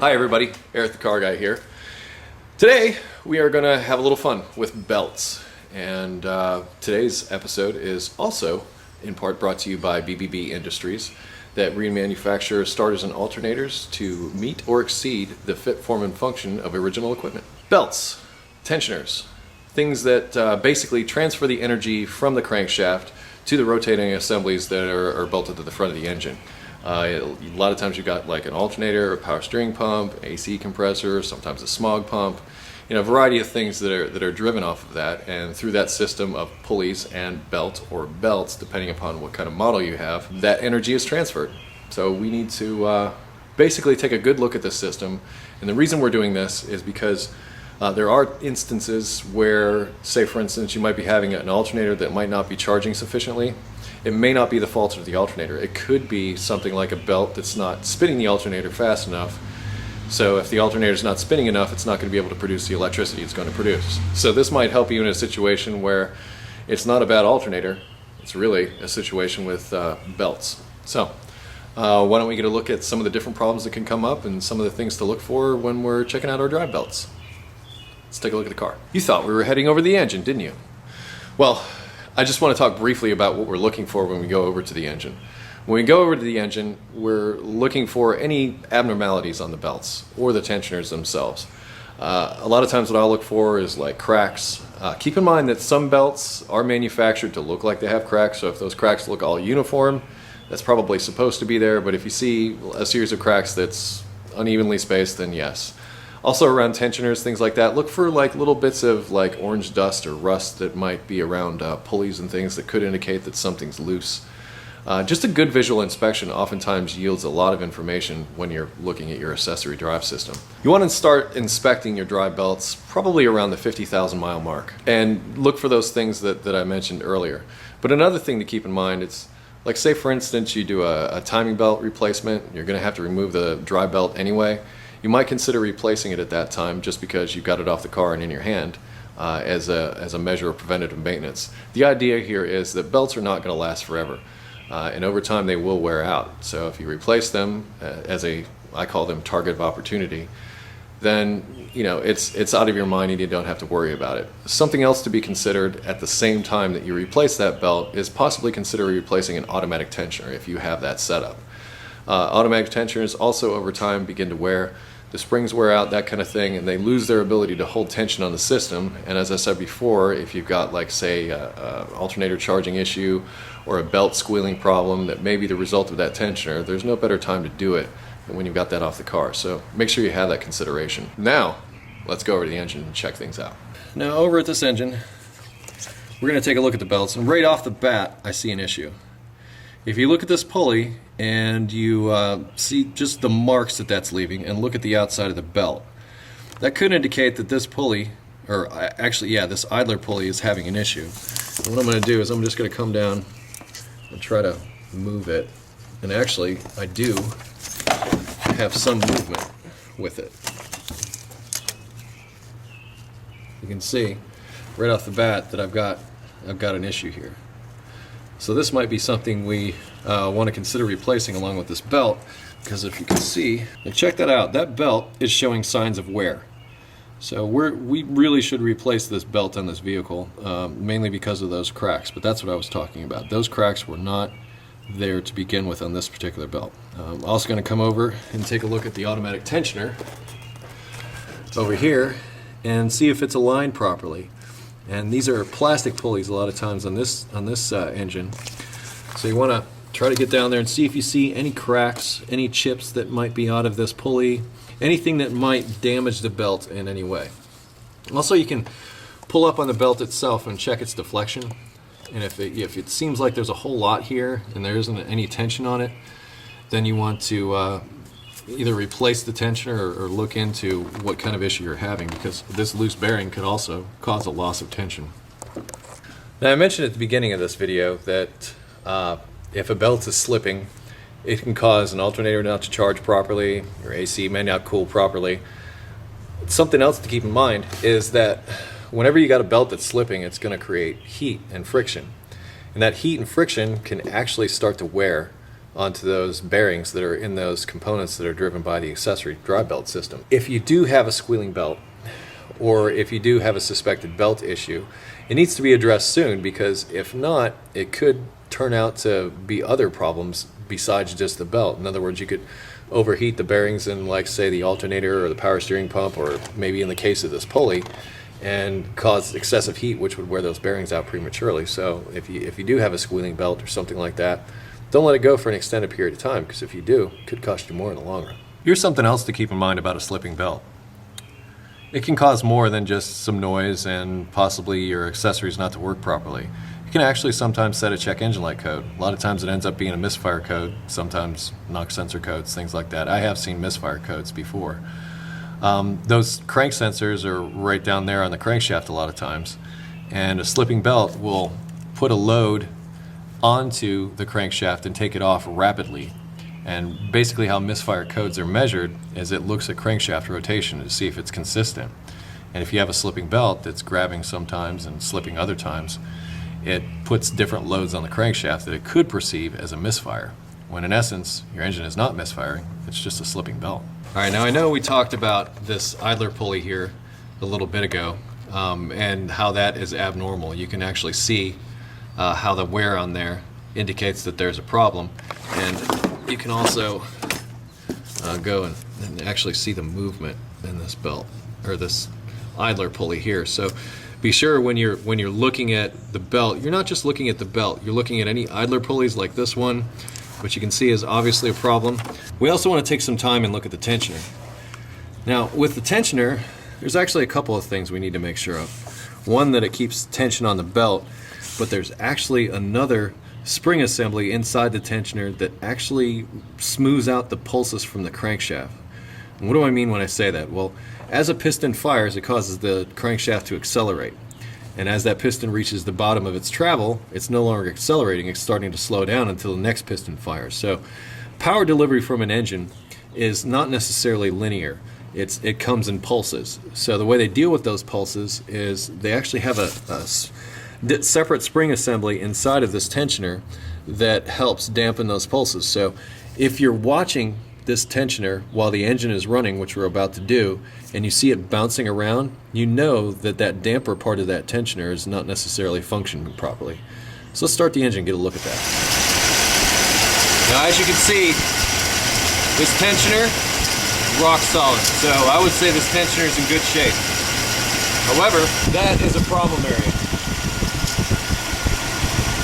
Hi everybody, Eric the Car Guy here. Today we are going to have a little fun with belts, and today's episode is also in part brought to you by BBB Industries that remanufacture starters and alternators to meet or exceed the fit, form, and function of original equipment. Belts, tensioners, things that basically transfer the energy from the crankshaft to the rotating assemblies that are bolted to the front of the engine. A lot of times you've got like an alternator, a power steering pump, AC compressor, sometimes a smog pump, a variety of things that are driven off of that, and through that system of pulleys and belt or belts, depending upon what kind of model you have, that energy is transferred. So we need to basically take a good look at this system, and the reason we're doing this is because there are instances where, say for instance, you might be having an alternator that might not be charging sufficiently. It may not be the fault of the alternator. It could be something like a belt that's not spinning the alternator fast enough. So if the alternator is not spinning enough, it's not going to be able to produce the electricity it's going to produce. So this might help you in a situation where it's not a bad alternator. It's really a situation with belts. So why don't we get a look at some of the different problems that can come up and some of the things to look for when we're checking out our drive belts. Let's take a look at the car. You thought we were heading over the engine, didn't you? Well, I just want to talk briefly about what we're looking for when we go over to the engine. When we go over to the engine, we're looking for any abnormalities on the belts or the tensioners themselves. A lot of times what I'll look for is like cracks. Keep in mind that some belts are manufactured to look like they have cracks, so if those cracks look all uniform, that's probably supposed to be there, but if you see a series of cracks that's unevenly spaced, then yes. Also around tensioners, things like that, look for like little bits of like orange dust or rust that might be around pulleys and things that could indicate that something's loose. Just a good visual inspection oftentimes yields a lot of information when you're looking at your accessory drive system. You want to start inspecting your drive belts probably around the 50,000 mile mark and look for those things that I mentioned earlier. But another thing to keep in mind, it's like, say for instance you do a timing belt replacement, you're going to have to remove the drive belt anyway. You might consider replacing it at that time just because you got it off the car and in your hand as a measure of preventative maintenance. The idea here is that belts are not going to last forever, and over time they will wear out. So if you replace them as I call them target of opportunity, then it's out of your mind and you don't have to worry about it. Something else to be considered at the same time that you replace that belt is possibly consider replacing an automatic tensioner if you have that set up. Automatic tensioners also over time begin to wear. The springs wear out, that kind of thing, and they lose their ability to hold tension on the system. And as I said before, if you've got like say a alternator charging issue or a belt squealing problem that may be the result of that tensioner, there's no better time to do it than when you've got that off the car. So make sure you have that consideration. Now let's go over to the engine and check things out. Now over at this engine, we're going to take a look at the belts, and right off the bat I see an issue. If you look at this pulley and you see just the marks that's leaving, and look at the outside of the belt, that could indicate that this pulley, or actually yeah, this idler pulley is having an issue. And what I'm going to do is I'm just going to come down and try to move it, and actually I do have some movement with it. You can see right off the bat that I've got an issue here. So this might be something we want to consider replacing along with this belt, because if you can see, and check that out, that belt is showing signs of wear. So we really should replace this belt on this vehicle, mainly because of those cracks, but that's what I was talking about. Those cracks were not there to begin with on this particular belt. I'm also going to come over and take a look at the automatic tensioner over here and see if it's aligned properly. And these are plastic pulleys a lot of times on this engine. So you want to try to get down there and see if you see any cracks, any chips that might be out of this pulley, anything that might damage the belt in any way. Also, you can pull up on the belt itself and check its deflection. And if it seems like there's a whole lot here and there isn't any tension on it, then you want to either replace the tensioner or look into what kind of issue you're having, because this loose bearing could also cause a loss of tension. Now I mentioned at the beginning of this video that if a belt is slipping, it can cause an alternator not to charge properly, your AC may not cool properly. Something else to keep in mind is that whenever you got a belt that's slipping, it's going to create heat and friction. And that heat and friction can actually start to wear onto those bearings that are in those components that are driven by the accessory drive belt system. If you do have a squealing belt, or if you do have a suspected belt issue, it needs to be addressed soon, because if not, it could turn out to be other problems besides just the belt. In other words, you could overheat the bearings in, like, say, the alternator or the power steering pump, or maybe in the case of this pulley, and cause excessive heat, which would wear those bearings out prematurely. So if you do have a squealing belt or something like that, don't let it go for an extended period of time, because if you do, it could cost you more in the long run. Here's something else to keep in mind about a slipping belt. It can cause more than just some noise and possibly your accessories not to work properly. You can actually sometimes set a check engine light code. A lot of times it ends up being a misfire code, sometimes knock sensor codes, things like that. I have seen misfire codes before. Those crank sensors are right down there on the crankshaft a lot of times, and a slipping belt will put a load onto the crankshaft and take it off rapidly. And basically how misfire codes are measured is it looks at crankshaft rotation to see if it's consistent. And if you have a slipping belt that's grabbing sometimes and slipping other times, it puts different loads on the crankshaft that it could perceive as a misfire, when in essence your engine is not misfiring, it's just a slipping belt. Alright, now I know we talked about this idler pulley here a little bit ago, and how that is abnormal. You can actually see how the wear on there indicates that there's a problem, and you can also go and actually see the movement in this belt, or this idler pulley here. So be sure when you're looking at the belt, you're not just looking at the belt, you're looking at any idler pulleys like this one, which you can see is obviously a problem. We also want to take some time and look at the tensioner. Now with the tensioner, there's actually a couple of things we need to make sure of. One, that it keeps tension on the belt, but there's actually another spring assembly inside the tensioner that actually smooths out the pulses from the crankshaft. And what do I mean when I say that? Well, as a piston fires, it causes the crankshaft to accelerate. And as that piston reaches the bottom of its travel, it's no longer accelerating, it's starting to slow down until the next piston fires. So power delivery from an engine is not necessarily linear. It comes in pulses. So the way they deal with those pulses is they actually have a separate spring assembly inside of this tensioner that helps dampen those pulses. So if you're watching this tensioner while the engine is running, which we're about to do, and you see it bouncing around, you know that that damper part of that tensioner is not necessarily functioning properly. So let's start the engine and get a look at that. Now as you can see, this tensioner, rock solid. So I would say this tensioner is in good shape. However, that is a problem area.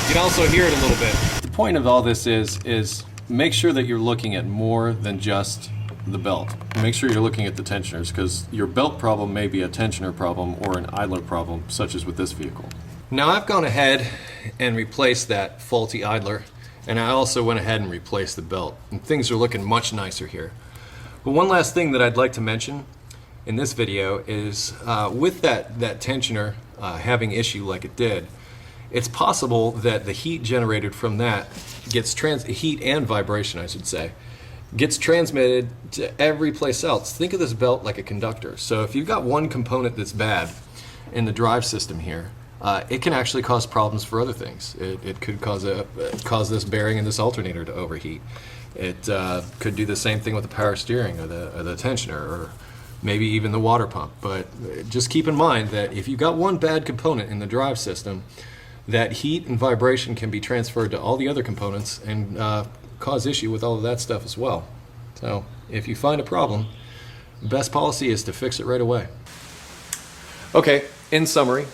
You can also hear it a little bit. The point of all this is make sure that you're looking at more than just the belt. Make sure you're looking at the tensioners, because your belt problem may be a tensioner problem or an idler problem, such as with this vehicle. Now I've gone ahead and replaced that faulty idler, and I also went ahead and replaced the belt, and things are looking much nicer here. But one last thing that I'd like to mention in this video is with that tensioner having issue like it did, it's possible that the heat generated from that gets heat and vibration, I should say, gets transmitted to every place else. Think of this belt like a conductor. So if you've got one component that's bad in the drive system here, it can actually cause problems for other things. It could cause this bearing in this alternator to overheat. It could do the same thing with the power steering or the tensioner, or maybe even the water pump. But just keep in mind that if you've got one bad component in the drive system, that heat and vibration can be transferred to all the other components and cause issue with all of that stuff as well. So if you find a problem, the best policy is to fix it right away. Okay, in summary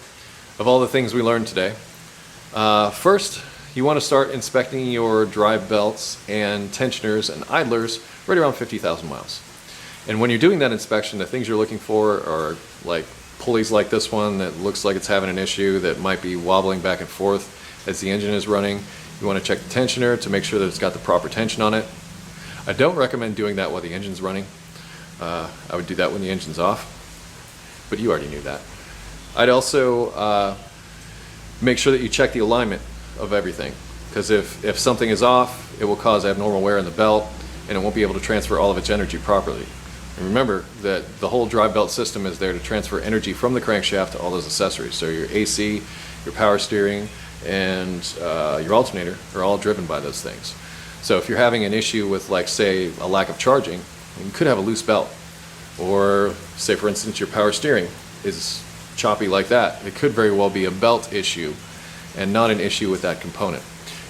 of all the things we learned today, first, you want to start inspecting your drive belts and tensioners and idlers right around 50,000 miles. And when you're doing that inspection, the things you're looking for are like pulleys like this one that looks like it's having an issue that might be wobbling back and forth as the engine is running. You want to check the tensioner to make sure that it's got the proper tension on it. I don't recommend doing that while the engine's running. I would do that when the engine's off, but you already knew that. I'd also make sure that you check the alignment of everything, because if something is off, it will cause abnormal wear in the belt and it won't be able to transfer all of its energy properly. And remember that the whole drive belt system is there to transfer energy from the crankshaft to all those accessories. So your AC, your power steering, and your alternator are all driven by those things. So if you're having an issue with, like, say, a lack of charging, you could have a loose belt. Or say, for instance, your power steering is choppy like that. It could very well be a belt issue and not an issue with that component.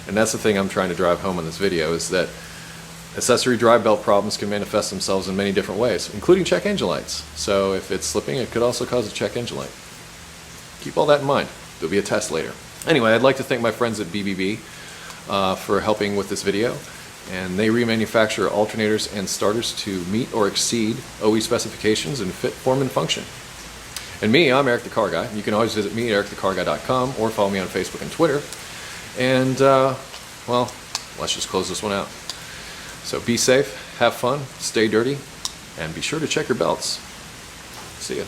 And that's the thing I'm trying to drive home in this video, is that accessory drive belt problems can manifest themselves in many different ways, including check engine lights. So if it's slipping, it could also cause a check engine light. Keep all that in mind. There'll be a test later. Anyway, I'd like to thank my friends at BBB for helping with this video. And they remanufacture alternators and starters to meet or exceed OE specifications in fit, form, and function. And me, I'm Eric the Car Guy. You can always visit me at EricTheCarGuy.com or follow me on Facebook and Twitter. And, well, let's just close this one out. So be safe, have fun, stay dirty, and be sure to check your belts. See ya.